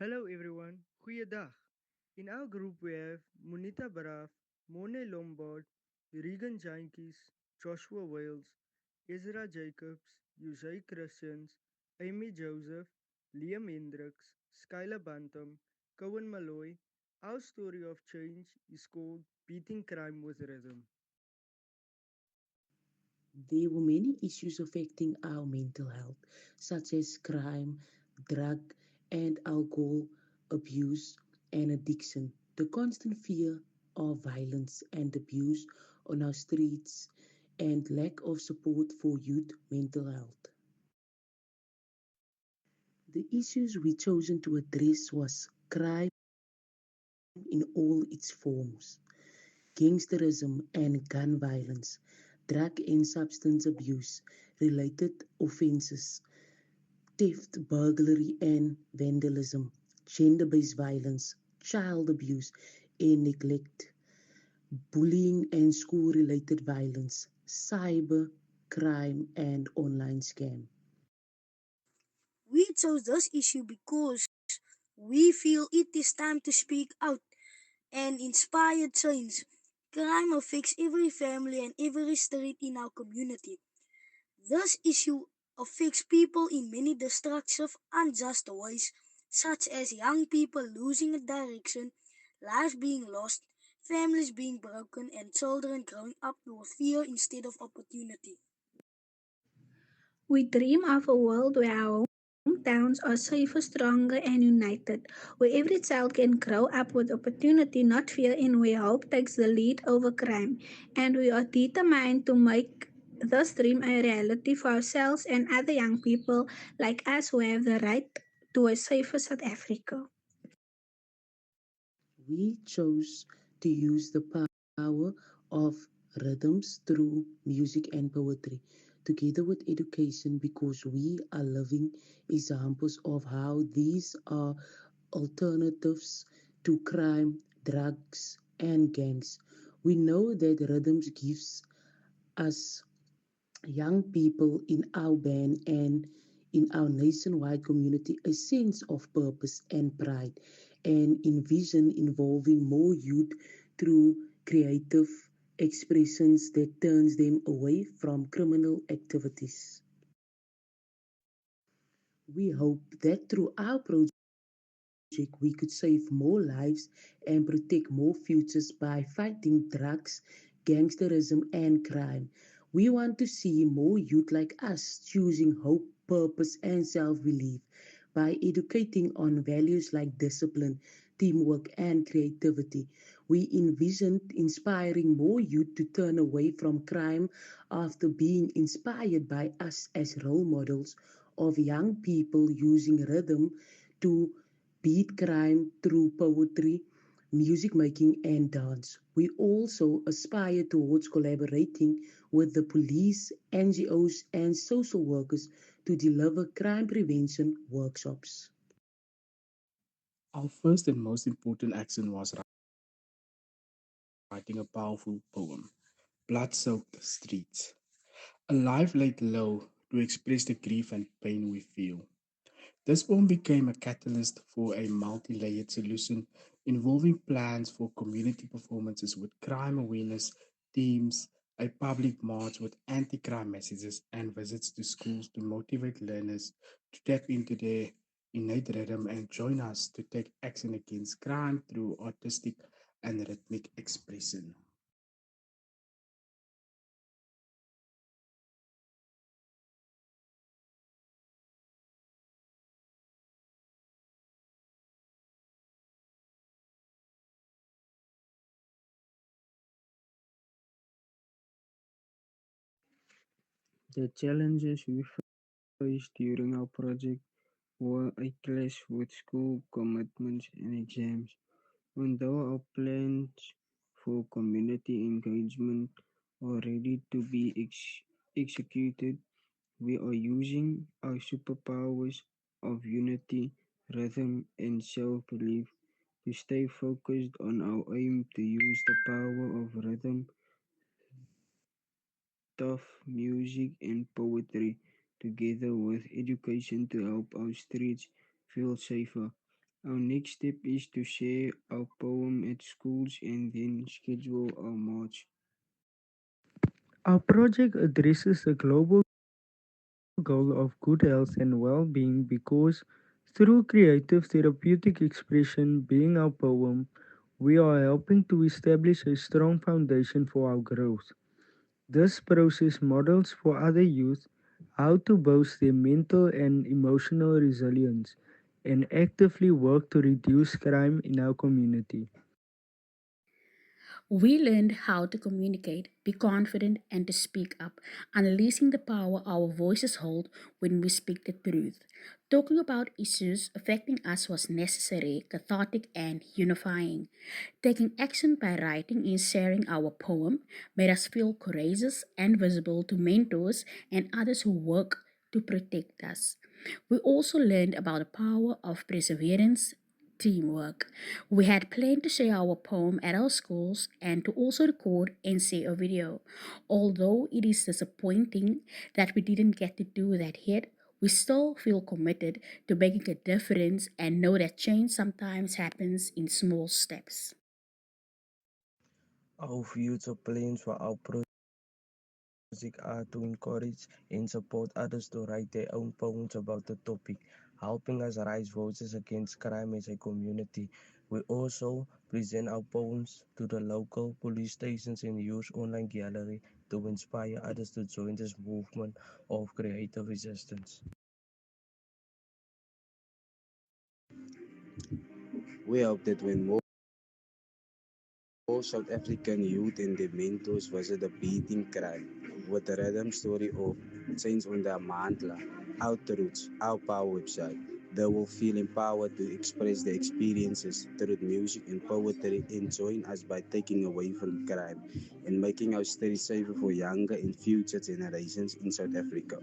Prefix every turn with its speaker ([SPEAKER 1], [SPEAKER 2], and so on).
[SPEAKER 1] Hello everyone, goeiedag. In our group we have Munita Baraf, Mone Lombard, Regan Jankies, Joshua Wales, Ezra Jacobs, Uzay Christians, Amy Joseph, Liam Hendricks, Skylar Bantam, Cohen Malloy. Our story of change is called Beating Crime with Rhythm.
[SPEAKER 2] There were many issues affecting our mental health, such as crime, drug and alcohol abuse, and addiction. The constant fear of violence and abuse on our streets, and lack of support for youth mental health. The issues we chosen to address was crime in all its forms, gangsterism and gun violence, drug and substance abuse related offenses, theft, burglary and vandalism, gender based violence, child abuse and neglect, bullying and school related violence, cyber crime, and online scam.
[SPEAKER 3] We chose this issue because we feel it is time to speak out and inspire change. Crime affects every family and every street in our community. This issue affects people in many destructive, unjust ways, such as young people losing a direction, lives being lost, families being broken, and children growing up with fear instead of opportunity.
[SPEAKER 4] We dream of a world where our hometowns are safer, stronger, and united, where every child can grow up with opportunity, not fear, and where hope takes the lead over crime. And we are determined to make this dream a reality for ourselves and other young people like us who have the right to a safer South Africa.
[SPEAKER 2] We chose to use the power of rhythms through music and poetry, together with education, because we are living examples of how these are alternatives to crime, drugs, and gangs. We know that rhythms gives us young people in our band and in our nationwide community a sense of purpose and pride and envision involving more youth through creative expressions that turns them away from criminal activities. We hope that through our project we could save more lives and protect more futures by fighting drugs, gangsterism, and crime. We want to see more youth like us choosing hope, purpose, and self belief by educating on values like discipline, teamwork, and creativity. We envisioned inspiring more youth to turn away from crime after being inspired by us as role models of young people using rhythm to beat crime through poetry, music making, and dance. We also aspire towards collaborating with the police, NGOs, and social workers to deliver crime prevention workshops.
[SPEAKER 5] Our first and most important action was writing a powerful poem, Blood Soaked Streets. A life laid low to express the grief and pain we feel. This poem became a catalyst for a multi layered solution involving plans for community performances with crime awareness themes, a public march with anti crime messages, and visits to schools to motivate learners to tap into their innate rhythm and join us to take action against crime through artistic and rhythmic expression.
[SPEAKER 1] The challenges we faced during our project were a clash with school commitments and exams. Although our plans for community engagement are ready to be executed, we are using our superpowers of unity, rhythm, and self belief to stay focused on our aim to use the power of rhythm, tough music, and poetry together with education to help our streets feel safer. Our next step is to share our poem at schools and then schedule our march.
[SPEAKER 6] Our project addresses the global goal of good health and well being because through creative therapeutic expression, being our poem, we are helping to establish a strong foundation for our growth. This process models for other youth how to boost their mental and emotional resilience and actively work to reduce crime in our community.
[SPEAKER 7] We learned how to communicate, be confident, and to speak up, unleashing the power our voices hold when we speak the truth. Talking about issues affecting us was necessary, cathartic, and unifying. Taking action by writing and sharing our poem made us feel courageous and visible to mentors and others who work to protect us. We also learned about the power of perseverance, teamwork. We had planned to share our poem at our schools and to also record and share a video. Although it is disappointing that we didn't get to do that yet, we still feel committed to making a difference and know that change sometimes happens in small steps.
[SPEAKER 8] Our future plans for our project are to encourage and support others to write their own poems about the topic, helping us raise voices against crime as a community. We also present our poems to the local police stations and use online gallery to inspire others to join this movement of creative resistance.
[SPEAKER 9] We hope that when more South African youth and their mentors visit the beating crime with the rhythm story of Change on the Mantla, Outreach, our power website, they will feel empowered to express their experiences through music and poetry and join us by taking away from crime and making our state safer for younger and future generations in South Africa.